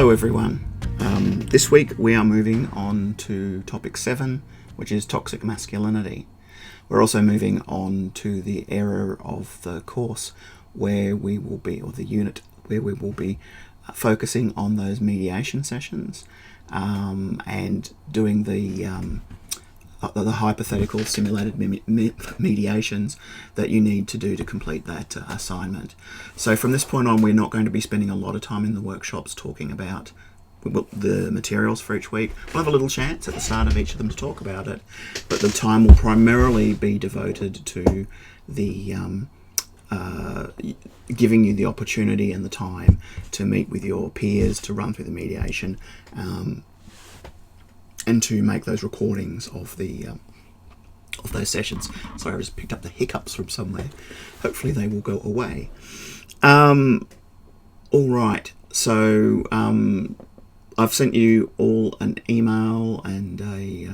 Hello everyone. This week we are moving on to topic 7, which is toxic masculinity. We're also moving on to the area of the course where we will be, or the unit where we will be focusing on those mediation sessions and doing the hypothetical simulated mediations that you need to do to complete that assignment. So from this point on, we're not going to be spending a lot of time in the workshops talking about the materials for each week. We'll have a little chance at the start of each of them to talk about it, but the time will primarily be devoted to the giving you the opportunity and the time to meet with your peers, to run through the mediation, and to make those recordings of those sessions. Sorry, I just picked up the hiccups from somewhere. Hopefully they will go away. All right, so I've sent you all an email and a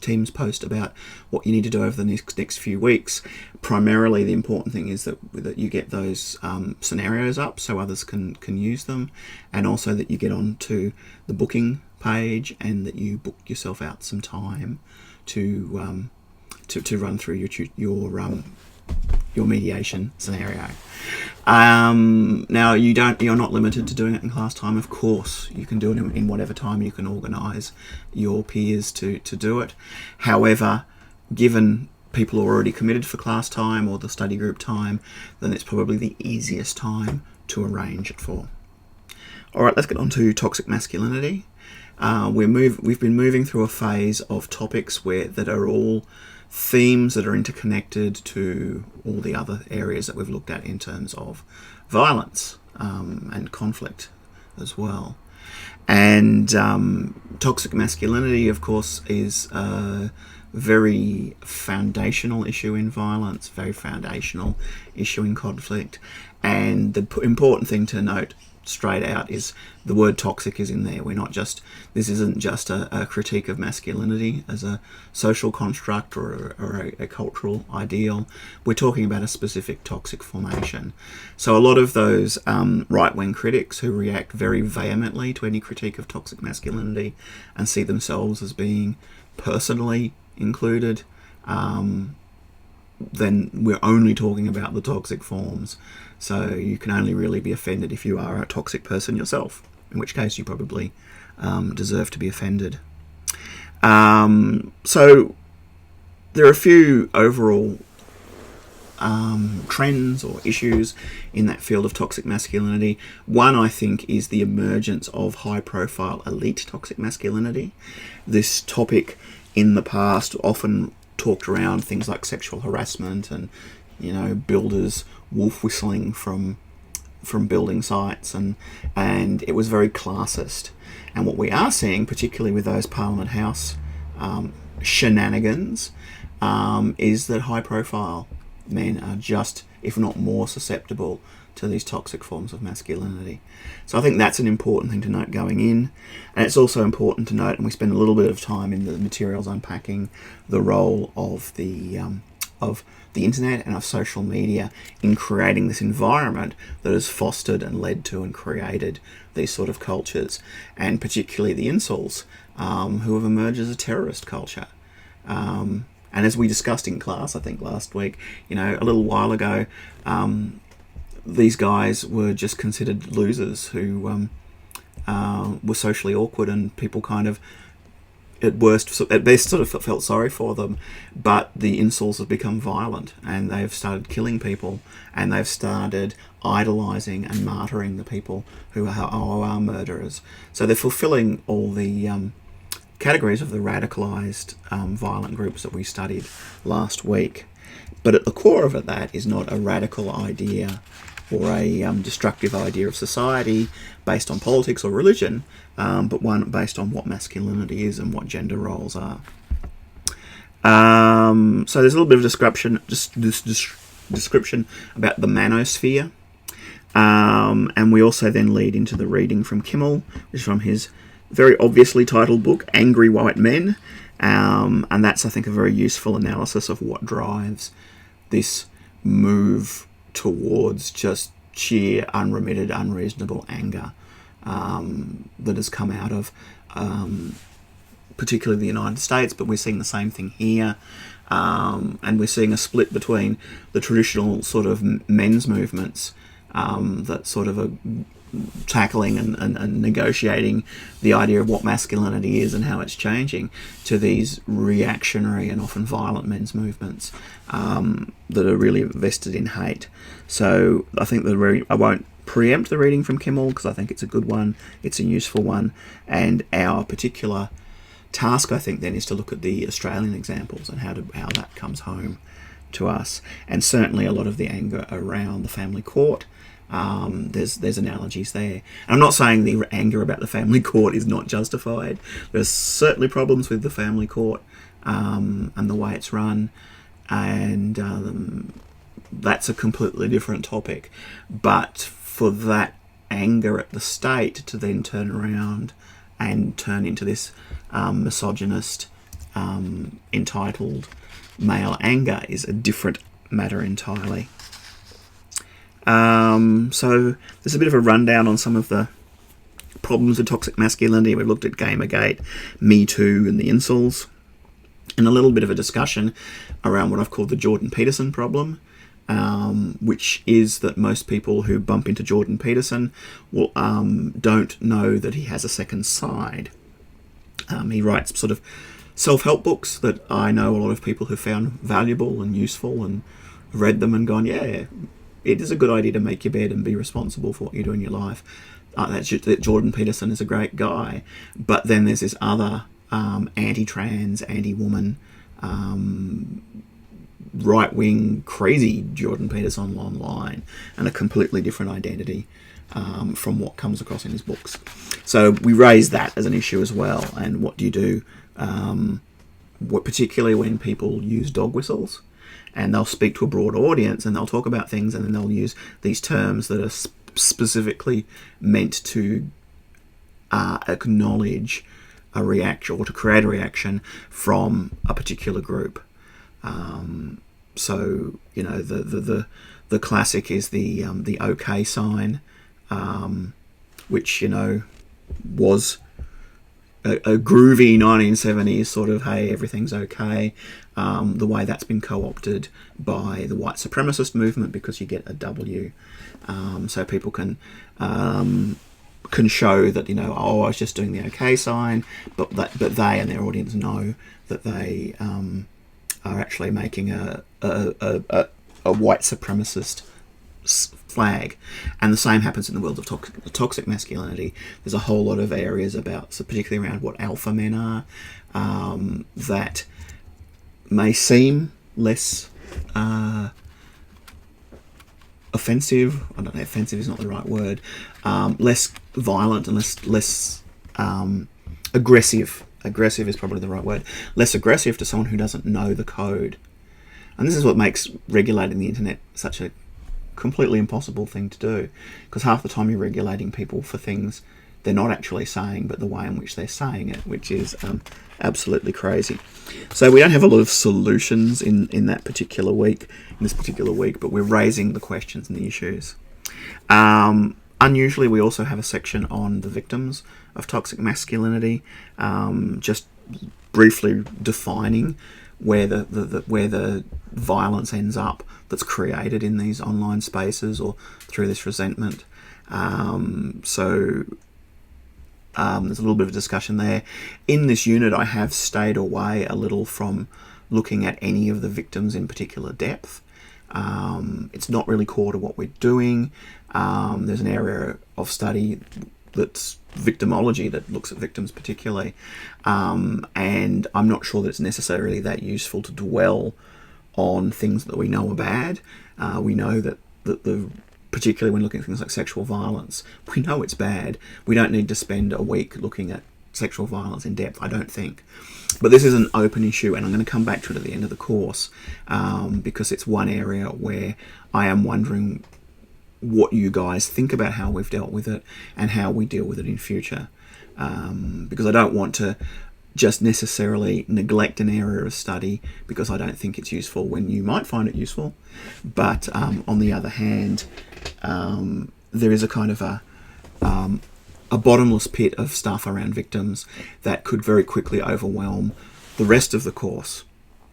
Teams post about what you need to do over the next few weeks. Primarily, the important thing is that you get those scenarios up so others can use them, and also that you get onto the booking page and that you book yourself out some time to run through your mediation scenario. Now you're not limited to doing it in class time. Of course, you can do it in whatever time you can organise your peers to do it. However, given people are already committed for class time or the study group time, then it's probably the easiest time to arrange it for. All right, let's get on to toxic masculinity. We've been moving through a phase of topics that are all themes that are interconnected to all the other areas that we've looked at in terms of violence and conflict as well. And toxic masculinity, of course, is a very foundational issue in violence, very foundational issue in conflict. And the important thing to note straight out is the word toxic is in there. This isn't just a critique of masculinity as a social construct or a cultural ideal. We're talking about a specific toxic formation. So a lot of those right-wing critics who react very vehemently to any critique of toxic masculinity and see themselves as being personally included, then we're only talking about the toxic forms. So you can only really be offended if you are a toxic person yourself, in which case you probably deserve to be offended. So there are a few overall trends or issues in that field of toxic masculinity. One, I think, is the emergence of high-profile elite toxic masculinity. This topic in the past often talked around things like sexual harassment and, builders wolf whistling from building sites, and it was very classist. And what we are seeing, particularly with those Parliament House shenanigans, is that high-profile men are just, if not more, susceptible to these toxic forms of masculinity. So I think that's an important thing to note going in. And it's also important to note, and we spend a little bit of time in the materials unpacking the role of the internet and of social media in creating this environment that has fostered and led to and created these sort of cultures, and particularly the incels who have emerged as a terrorist culture. And as we discussed in class, I think last week, a little while ago, these guys were just considered losers who were socially awkward, and people kind of, at best, sort of felt sorry for them. But the incels have become violent, and they've started killing people, and they've started idolising and martyring the people who are murderers. So they're fulfilling all the categories of the radicalised violent groups that we studied last week. But at the core of it, that is not a radical idea or a destructive idea of society based on politics or religion, but one based on what masculinity is and what gender roles are. So there's a little bit of description about the manosphere, and we also then lead into the reading from Kimmel, which is from his very obviously titled book, Angry White Men, and that's, I think, a very useful analysis of what drives this move towards just sheer, unremitted, unreasonable anger that has come out of particularly the United States, but we're seeing the same thing here. And we're seeing a split between the traditional sort of men's movements that sort of are tackling and negotiating the idea of what masculinity is and how it's changing, to these reactionary and often violent men's movements that are really vested in hate. So I think I won't preempt the reading from Kimmel, because I think it's a good one, it's a useful one, and our particular task, I think, then is to look at the Australian examples and how that comes home to us. And certainly a lot of the anger around the family court, there's analogies there. And I'm not saying the anger about the family court is not justified. There's certainly problems with the family court and the way it's run, and that's a completely different topic. But for that anger at the state to then turn around and turn into this misogynist, entitled male anger is a different matter entirely. So there's a bit of a rundown on some of the problems with toxic masculinity. We've looked at Gamergate, Me Too, and the incels, and a little bit of a discussion around what I've called the Jordan Peterson problem, which is that most people who bump into Jordan Peterson will don't know that he has a second side. He writes sort of self-help books that I know a lot of people have found valuable and useful, and read them and gone, yeah, it is a good idea to make your bed and be responsible for what you do in your life. That Jordan Peterson is a great guy. But then there's this other anti-trans, anti-woman, right-wing, crazy Jordan Peterson online, and a completely different identity from what comes across in his books. So we raise that as an issue as well. And what do you do, particularly when people use dog whistles, and they'll speak to a broad audience and they'll talk about things, and then they'll use these terms that are specifically meant to acknowledge a reaction, or to create a reaction from a particular group. So you know, the classic is the OK sign, which, you know, was a groovy 1970s sort of, hey, everything's okay. The way that's been co-opted by the white supremacist movement, because you get a W, so people can show that, you know, oh, I was just doing the OK sign, but they and their audience know that they are actually making a white supremacist flag. And the same happens in the world of toxic masculinity. There's a whole lot of areas about, so particularly around what alpha men are, that may seem less offensive. I don't know, offensive is not the right word. Less violent and less aggressive. Aggressive is probably the right word. Less aggressive to someone who doesn't know the code. And this is what makes regulating the internet such a completely impossible thing to do, because half the time you're regulating people for things they're not actually saying, but the way in which they're saying it, which is absolutely crazy. So we don't have a lot of solutions in this particular week, but we're raising the questions and the issues. Unusually, we also have a section on the victims of toxic masculinity, just briefly defining where the violence ends up that's created in these online spaces or through this resentment. So there's a little bit of a discussion there. In this unit, I have stayed away a little from looking at any of the victims in particular depth. It's not really core to what we're doing. There's an area of study that's victimology that looks at victims particularly, and I'm not sure that it's necessarily that useful to dwell on things that we know are bad. We know that particularly when looking at things like sexual violence, we know it's bad. We don't need to spend a week looking at sexual violence in depth, I don't think. But this is an open issue, and I'm going to come back to it at the end of the course, because it's one area where I am wondering what you guys think about how we've dealt with it and how we deal with it in future. Because I don't want to just necessarily neglect an area of study because I don't think it's useful when you might find it useful. But on the other hand, there is a kind of a a bottomless pit of stuff around victims that could very quickly overwhelm the rest of the course.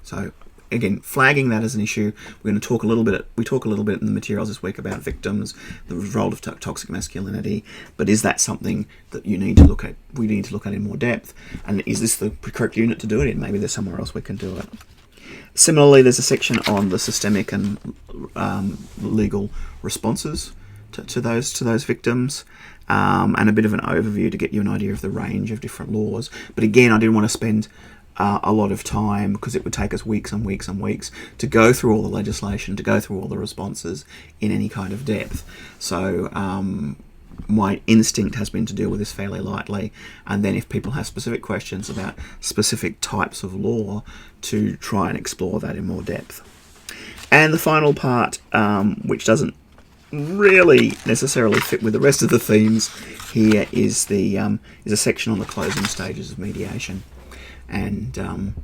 So again, flagging that as an issue. We're going to talk a little bit. We talk a little bit in the materials this week about victims, the role of toxic masculinity. But is that something that you need to look at? We need to look at in more depth. And is this the correct unit to do it in? Maybe there's somewhere else we can do it. Similarly, there's a section on the systemic and legal responses to those victims, and a bit of an overview to get you an idea of the range of different laws. But again, I didn't want to spend a lot of time, because it would take us weeks and weeks and weeks to go through all the legislation, to go through all the responses in any kind of depth. So my instinct has been to deal with this fairly lightly, and then if people have specific questions about specific types of law, to try and explore that in more depth. And the final part, which doesn't really necessarily fit with the rest of the themes here, is a section on the closing stages of mediation, and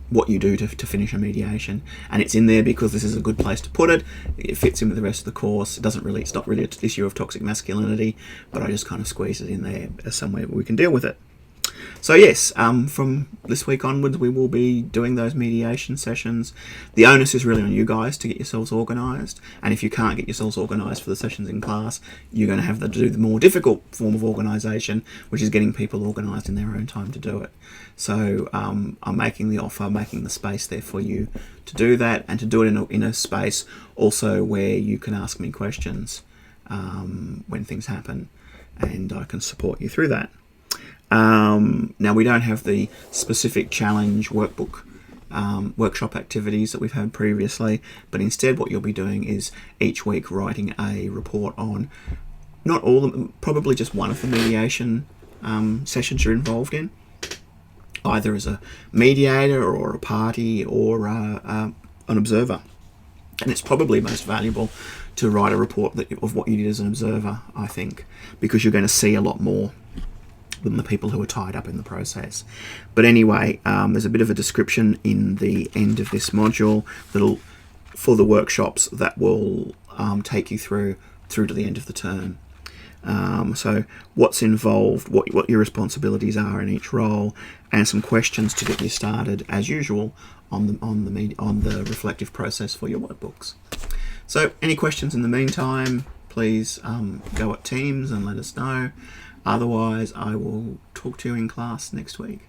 what you do to finish a mediation. And it's in there because this is a good place to put it. It fits in with the rest of the course. It's not really an issue of toxic masculinity, but I just kind of squeeze it in there as somewhere where we can deal with it. So yes, from this week onwards, we will be doing those mediation sessions. The onus is really on you guys to get yourselves organised, and if you can't get yourselves organised for the sessions in class, you're going to have to do the more difficult form of organisation, which is getting people organised in their own time to do it. So I'm making the offer, making the space there for you to do that, and to do it in a space also where you can ask me questions when things happen, and I can support you through that. Now, we don't have the specific challenge workbook workshop activities that we've had previously, but instead what you'll be doing is each week writing a report on not all of them, probably just one of the mediation sessions you're involved in, either as a mediator or a party or an observer. And it's probably most valuable to write a report of what you did as an observer, I think, because you're going to see a lot more than the people who are tied up in the process. But anyway, there's a bit of a description in the end of this module for the workshops that will take you through to the end of the term. So what's involved, what your responsibilities are in each role, and some questions to get you started, as usual, on the reflective process for your workbooks. So any questions in the meantime, please go at Teams and let us know. Otherwise, I will talk to you in class next week.